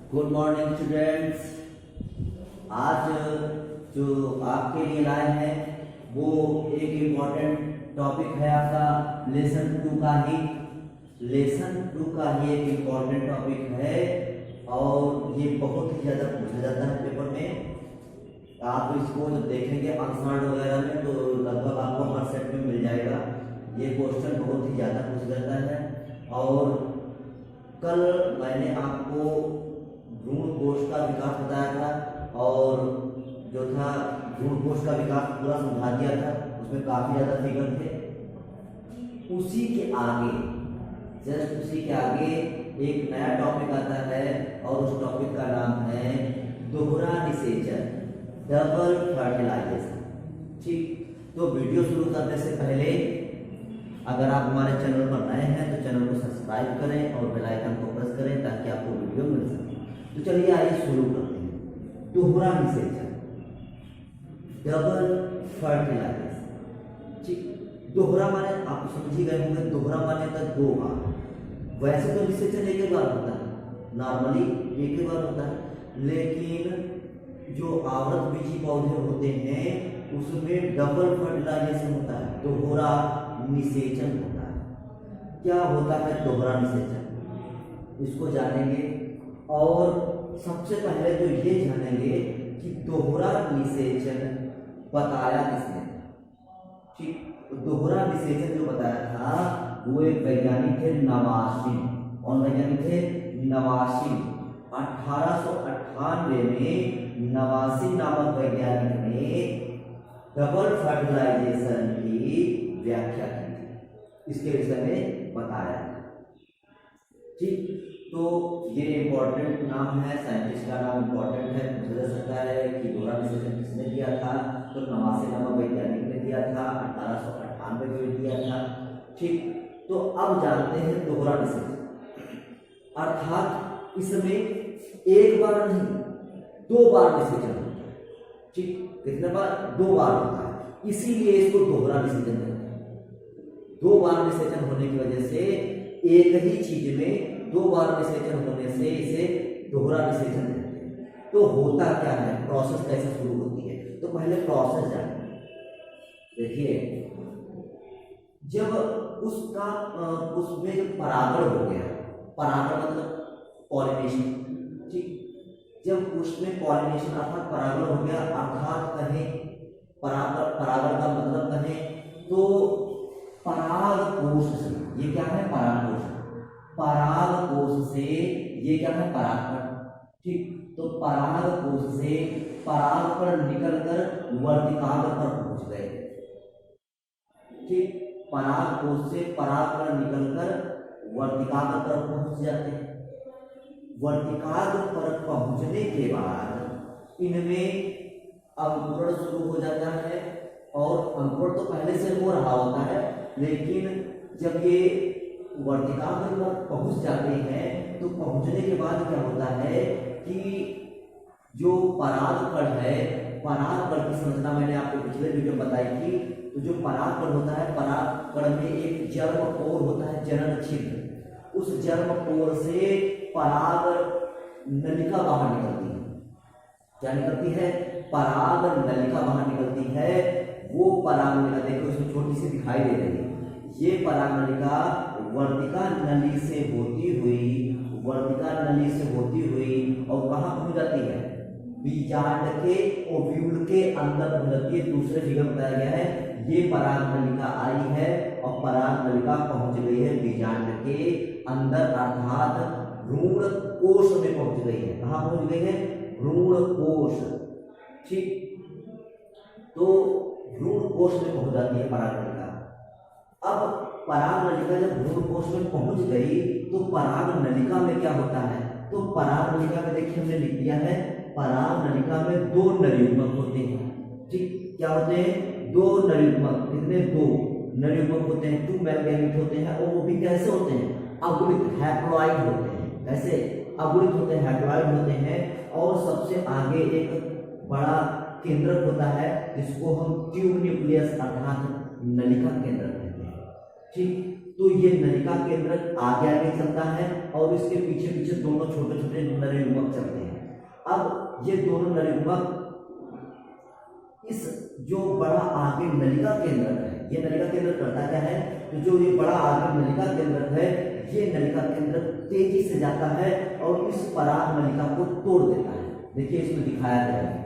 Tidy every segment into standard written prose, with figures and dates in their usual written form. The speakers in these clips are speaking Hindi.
Good morning students. आज जो आपके लिए लाए हैं वो एक इम्पॉर्टेंट टॉपिक है आपका लेसन टू का ही एक इम्पॉर्टेंट टॉपिक है और ये बहुत ही ज़्यादा पूछा जाता है पेपर में। आप इसको जब देखेंगे आंसर वगैरह में तो लगभग आपको हर सेट में मिल जाएगा। ये क्वेश्चन बहुत ही ज़्यादा पूछा जाता है। और कल मैंने आपको भ्रूण कोश का विकास बताया था और जो था भ्रूण कोश का विकास पूरा समझा दिया था, उसमें काफी ज्यादा फिगर थे। उसी के आगे एक नया टॉपिक आता है और उस टॉपिक का नाम है दोहरा निषेचन, डबल फर्टिलाइजेशन। ठीक, तो वीडियो शुरू करने से पहले अगर आप हमारे चैनल पर नए हैं तो चैनल को सब्सक्राइब करें और बेल आइकन को प्रेस करें ताकि आपको वीडियो मिल सके। तो चलिए आइए शुरू करते हैं। दोहरा निषेचन, डबल फर्टिलाइजेशन। ठीक, दोहरा माने आप समझ ही गए होंगे, दोहरा माने तो दो बार। वैसे तो निषेचन एक ही बार होता है, नॉर्मली एक ही बार होता है, लेकिन जो आवृतबीजी पौधे होते हैं उसमें डबल फर्टिलाइजेशन होता है, दोहरा निषेचन होता है। क्या होता है दोहरा निषेचन, इसको जानेंगे। और सबसे पहले तो ये जानेंगे कि दोहरा निषेचन बताया किसने। ठीक, तो दोहरा निषेचन जो बताया था वो एक वैज्ञानिक थे नवासिन। और वैज्ञानिक थे नवासिन। 1898 में नवासिन नामक वैज्ञानिक ने डबल फर्टिलाइजेशन की व्याख्या की थी, इसके विषय में बताया। ठीक, तो ये इम्पोर्टेंट नाम है, साइंटिस्ट का नाम इम्पोर्टेंट है, पूछा जा सकता है कि दोहरा निषेचन किसने किया था। तो नवासिन नामक वैज्ञानिक ने दिया था, 1898 में दिया था। ठीक, तो अब जानते हैं दोहरा निषेचन, अर्थात इसमें एक बार नहीं दो बार निषेचन होता है। ठीक, कितने बार? दो बार होता है, इसीलिए इसको दोहरा निषेचन कहते हैं। दो बार निषेचन होने की वजह से एक ही चीज में दो बार निषेचन होने से इसे दोहरा निषेचन कहते हैं। तो होता क्या है, प्रोसेस कैसे शुरू होती है, तो पहले प्रोसेस जानिए। देखिए, जब उसका उसमें जब परागण हो गया, परागण मतलब पॉलिनेशन। ठीक, जब उसमें पॉलिनेशन अर्थात परागण हो गया, अर्थात कहें परागण का मतलब कहें तो पराग कोश से, ये क्या है परागकोश, पराग कोश से ये क्या है परागकण। ठीक, तो पराग कोश से परागकण निकलकर वर्तिकाग्र पर पहुंच गए। ठीक, पराग कोश से परागकण निकलकर वर्तिकाग्र पर पहुंच जाते हैं। वर्तिकाग्र पर पहुंचने के बाद इनमें अंकुरण शुरू हो जाता है। और अंकुरण तो पहले से हो रहा होता है, लेकिन जब ये वर्तिकाग्र पर पहुंच जाते हैं तो पहुंचने के बाद क्या होता है कि जो परागकण है, परागकण की संरचना मैंने आपको पिछले वीडियो में बताई थी। तो जो परागकण होता है, परागकण में एक जर्मपोर होता है, जनन छिद्र। उस जर्मपोर से पराग नलिका बाहर निकलती है। क्या निकलती है? पराग नलिका बाहर निकलती है। वो पराग नलिका देखो इसमें छोटी सी दिखाई दे रही है। ये पराग नलिका वर्तिका नली से होती हुई और कहाँ पहुंच जाती है? बीजांड के ओव्यूल के अंदर पहुंच जाती है। दूसरे फिगर बताया गया है, ये पराग नलिका आई है और पराग नलिका पहुंच गई है बीजांड के अंदर, अर्थात भ्रूण कोश में पहुंच गई है। कहाँ पहुंच गई है? भ्रूण कोश। ठीक, तो भ्रूण कोश में पहुंच जाती है पराग नलिका। अब पराग नलिका जब भ्रूण कोश में पहुंच गई तो पराग नलिका में क्या होता है? तो पराग नलिका में देखिए हमने लिख दिया है, पराग नलिका में दो नरयुग्मक होते हैं। ठीक, क्या होते हैं? दो नरयुग्मक। कितने? दो नरयुग्मक होते हैं, टू मेल गैमेट होते हैं। और वो भी कैसे होते हैं? अगुणित हैप्लॉइड होते हैं। कैसे? अगुणित होते हैं, हैप्लॉइड होते हैं। और सबसे आगे एक बड़ा केंद्रक होता है जिसको हम ट्यूब न्यूक्लियस अर्थात नलिका केंद्रक कहते हैं। ठीक, तो ये नलिका केंद्रक आगे आगे चलता है और इसके पीछे पीछे दोनों छोटे छोटे नलियुग्मक चलते हैं। अब ये दोनों नलियुग्मक इस जो बड़ा आगे नलिका केंद्रक है, ये नलिका केंद्रक करता क्या है, तो जो ये बड़ा आगे नलिका केंद्रक है, ये नलिका केंद्रक तेजी से जाता है और इस पराग नलिका को तोड़ देता है। देखिए इसमें दिखाया गया है,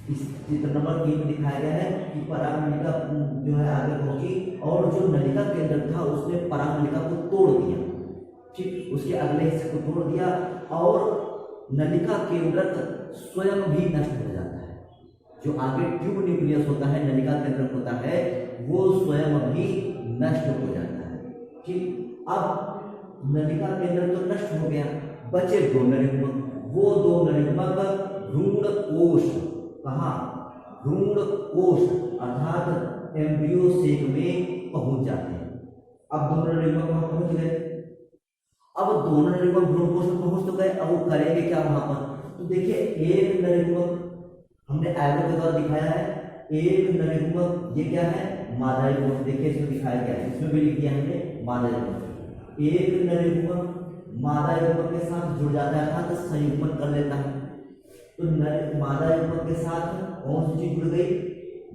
इस चित्र नंबर 3 में दिखाया गया है कि पराग नलिका जो है आगे पहुंची और जो नलिका केंद्रक था उसने पराग नलिका को तोड़ दिया। ठीक, उसके अगले हिस्से को तोड़ दिया और नलिका केंद्रक स्वयं भी नष्ट हो जाता है। जो आगे ट्यूब न्यूक्लियस होता है, नलिका केंद्रक होता है, वो स्वयं भी नष्ट हो जाता है। ठीक, अब नलिका केंद्रक तो नष्ट हो गया, बचे दो नलियुग्मक। वो दो नलियुग्मक भ्रूण कोश, कहाँ, भ्रूण कोश अर्थात एम्ब्रियो सेक में पहुंच जाते हैं। अब दोनों नलियुग्मक वहां पहुंच गए। अब दोनों नलियुग्मक भ्रूण कोश में पहुंच तो गए, अब वो करेंगे क्या वहां पर, तो देखिए एक नलियुग्मक हमने एरो के द्वारा दिखाया है, एक नलियुग्मक ये क्या है, मादा युग्मक। देखिए इसमें दिखाया गया है, इसमें भी लिख दिया हमने मादा युग्मक। एक नलियुग्मक मादा युग्मक के साथ जुड़ जाता है अर्थात संयुग्मन कर लेता है। तो मादा युग्मक के साथ कौन सी चीज जुड़ गई,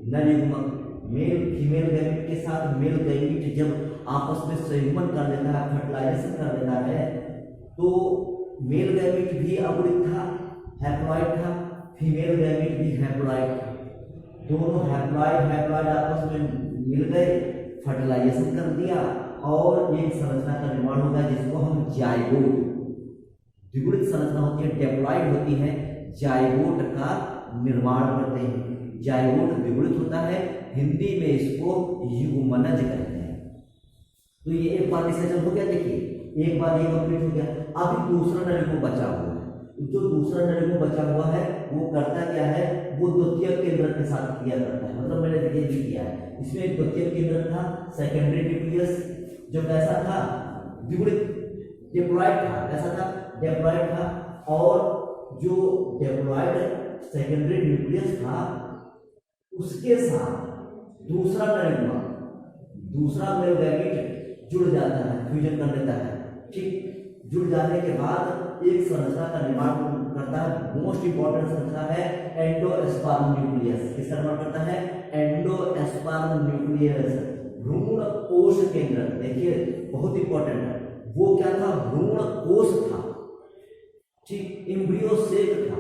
नलियुग्मक। मेल फीमेल गैमेट के साथ मेल गैमेट जब आपस में संयुग्मन कर लेता है, फर्टिलाइजेशन कर लेता है, तो मेल गैमेट भी अवृत था, हैप्लॉइड था, फीमेल गैमेट भी हैप्लॉइड था। दोनों हैप्लॉइड आपस में मिल गए, फर्टिलाइजेशन कर दिया और एक संरचना का निर्माण होगा जिसको हम जाइगोट, द्विगुणित संरचना होती है, डिप्लॉइड होती है, जाइगोट का निर्माण करते हैं। जाइगोट द्विगुणित होता है, हिंदी में इसको युग्मनज कहते हैं। तो ये एक बार निषेचन हो गया, देखिए एक बार ये कंप्लीट हो गया। अभी दूसरा नलियुग्मक बचा हुआ है। जो दूसरा नलियुग्मक बचा हुआ है वो करता क्या है, वो द्वितीयक केंद्रक के साथ क्रिया करता है। मतलब मैंने देखिए भी किया है, इसमें एक द्वितीयक केंद्रक था, सेकेंडरी न्यूक्लियस जो कैसा था, द्विगुणित डिप्लॉइड था, कैसा था, डिप्लॉइड था। और जो डिप्लॉइड सेकेंडरी न्यूक्लियस था उसके साथ दूसरा नलियुग्मक, दूसरा मेल गैमेट जुड़ जाता है, फ्यूजन कर लेता है। ठीक, जुड़ जाने के बाद एक संरचना का निर्माण करता है। मोस्ट इंपॉर्टेंट संरचना है एंडोस्पर्म न्यूक्लियस। किसका निर्माण करता है, एंडोस्पर्म न्यूक्लियस, भ्रूण कोश केंद्र। देखिए बहुत इंपॉर्टेंट है, वो क्या था, भ्रूण कोश था। ठीक, एम्ब्रियो सेक था।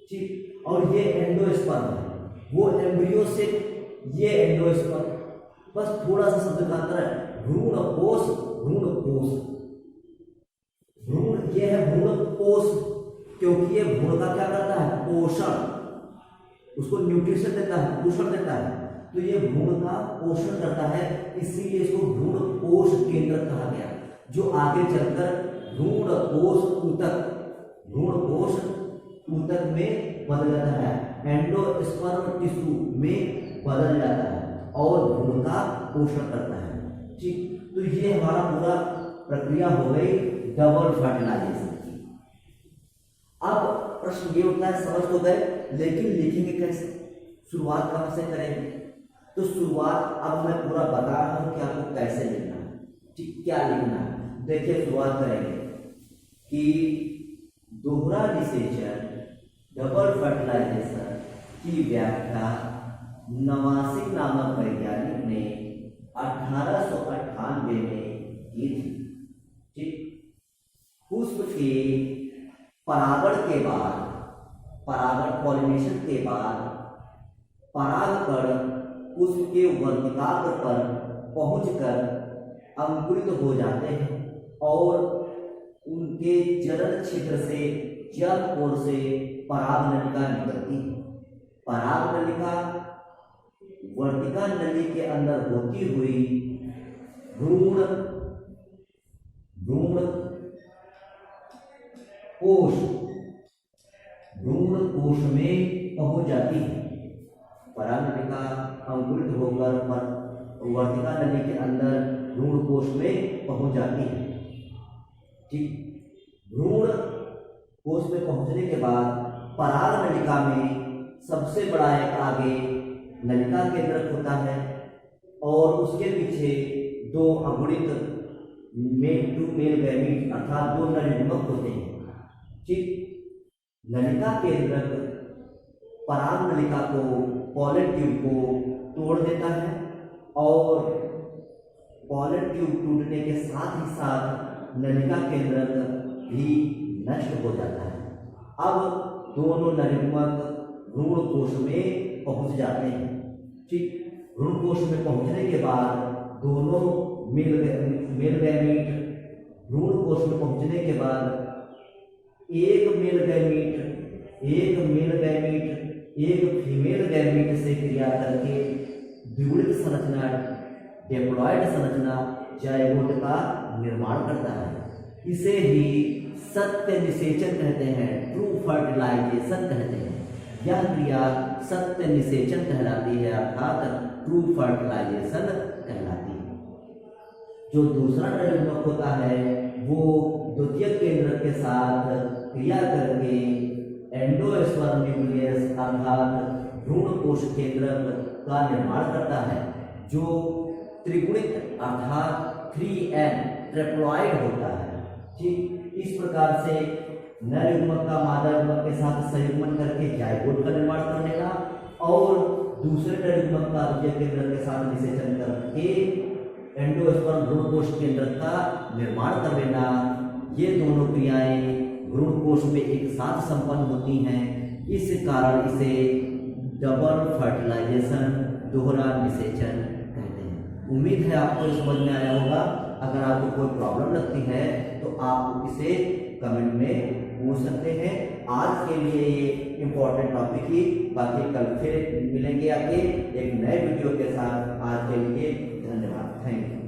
ठीक, और ये एंडोस्पर्म है, वो एम्ब्रियो सेक, ये एंडोस्पर्म। बस थोड़ा सा शब्द का अंतर है, भ्रूण कोश, भ्रूण कोश, भ्रूण ये है भ्रूण कोश, क्योंकि ये भ्रूण का क्या करता है, पोषण, उसको न्यूट्रिशन देता है, पोषण देता है। तो ये भ्रूण का पोषण करता है, इसीलिए इसको भ्रूण कोश केंद्र कहा गया, जो आगे चलकर भ्रूण कोश ऊतक, भ्रूण कोश ऊतक में बदल जाता है, एंडोस्पर्म टिश्यू में बदल जाता है और भ्रूण का पोषण करता है। ठीक, तो ये हमारा पूरा प्रक्रिया हो गई डबल फर्टिलाइजेशन की। अब प्रश्न ये उठता है, समझ तो गए, लेकिन लिखेंगे कैसे, शुरुआत कहां से करेंगे, तो शुरुआत अब मैं पूरा बता रहा हूं कि आपको कैसे लिखना है। ठीक, क्या लिखना है, देखिए शुरुआत करेंगे कि दोहरा निषेचन डबल फर्टिलाइजेशन की व्याख्या नवासिक नामक वैज्ञानिक ने 1898 में की थी। ठीक, पुष्प के परागण के बाद, परागण पॉलिनेशन के बाद परागकण पुष्प के वर्तिकाग्र पर पहुंचकर अंकुरित हो जाते हैं और उनके जनन क्षेत्र से, जल कोर से पराग नलिका निकलती है। पराग नलिका वर्तिका नली के अंदर होती हुई भ्रूण कोश, भ्रूण कोश में पहुंच जाती है। पराग नलिका अंकुरित होकर वर्तिका नली के अंदर भ्रूण कोश में पहुंच जाती है। ठीक, भ्रूण कोश में पहुंचने के बाद पराग नलिका में सबसे बड़ा एक आगे नलिका केंद्रक होता है और उसके पीछे दो अगुणित मेल टू मेल गैमीट अर्थात दो नर युग्मक होते हैं, ठीक। नलिका केंद्रक पराग नलिका को, पॉलिप ट्यूब को तोड़ देता है और पॉलिप ट्यूब टूटने के साथ ही साथ नलिका केंद्रक भी नष्ट हो जाता है। अब दोनों नरयुग्मक भ्रूण कोश में पहुंच जाते हैं, ठीक। भ्रूण कोश में पहुंचने के बाद दोनों मेल गैमीट भ्रूण कोश में पहुंचने के बाद एक मेल गैमीट एक फीमेल गैमीट से क्रिया करके द्विगुणित संरचना, डिप्लॉयड संरचना जायगोट का निर्माण करता है। इसे ही सत्य निषेचन कहते हैं, ट्रू फर्टिलाइजेशन कहते हैं। यह क्रिया सत्य निषेचन कहलाती है अर्थात ट्रू फर्टिलाइजेशन कहलाती है। जो दूसरा नरयुग्मक होता है वो द्वितीयक केंद्र के साथ क्रिया करके एंडोस्पर्म न्यूक्लियस अर्थात भ्रूण कोश केंद्रक का निर्माण करता है, जो त्रिगुणित अर्थात 3n ट्रिप्लॉइड होता है, ठीक। इस प्रकार से नर युग्मक का मादा युग्मक के साथ संयुग्मन करके जायगोट का निर्माण कर लेना और दूसरे नर युग्मक का द्वितीयक केंद्र के साथ निषेचन करके एंडोस्पर्म भ्रूण कोश केंद्र का निर्माण कर लेना। ये दोनों क्रियाएं भ्रूण कोश में एक साथ संपन्न होती हैं। इस कारण इसे डबल फर्टिलाइजेशन, दोहरा निषेचन कहते हैं। उम्मीद है आपको ये समझ में आया होगा। अगर आपको कोई प्रॉब्लम लगती है तो आप इसे कमेंट में पूछ सकते हैं। आज के लिए ये इम्पोर्टेंट टॉपिक ही, बाकी कल फिर मिलेंगे आगे एक नए वीडियो के साथ। आज के लिए धन्यवाद, थैंक यू।